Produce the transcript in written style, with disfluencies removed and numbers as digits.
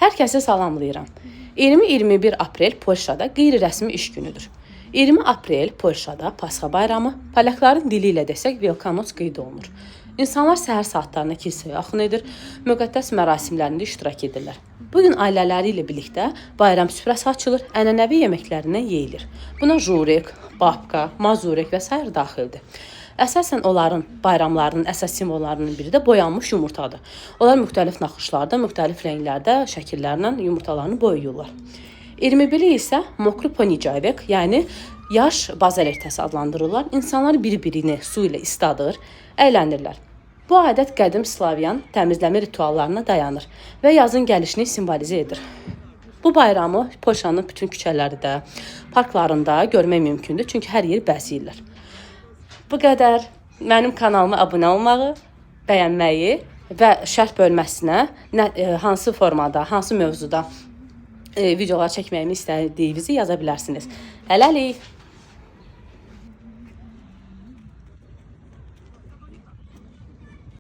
Hər kəsi salamlayıram. 20-21 aprel Polşada qeyri-rəsmi iş günüdür. 20 aprel Polşada Pasxa bayramı, polyakların dili ilə desək Velkanoc qeyd olunur. İnsanlar səhər saatlarında kilsəyə axın edir, müqəddəs mərasimlərində iştirak edirlər. Bugün ailələri ilə birlikdə bayram süfrəsi açılır, ənənəvi yeməklərindən yeyilir. Buna jurek, babka, mazurek və s. daxildir. Əsasən onların bayramlarının əsas simvollarının biri də boyanmış yumurtadır. Onlar müxtəlif naxışlarda, müxtəlif rənglərdə, şəkillərlə yumurtalarını boyayırlar. 21-i isə mokru ponijavek, yəni yaş bazar ertəsi adlandırırlar. İnsanlar bir-birini su ilə isladır, əylənirlər. Bu adət qədim Slavyan təmizləmə rituallarına dayanır və yazın gəlişini simvolizə edir. Bu bayramı Polşanın bütün küçələrində, parklarında görmək mümkündür, çünki hər yer bəzəyirlər. Bu qədər. Mənim kanalıma abunə olmağı, bəyənməyi və şərh bölməsinə hansı formada, hansı mövzuda videolar çəkməyimi istədiyinizi yaza bilərsiniz. Hələlik!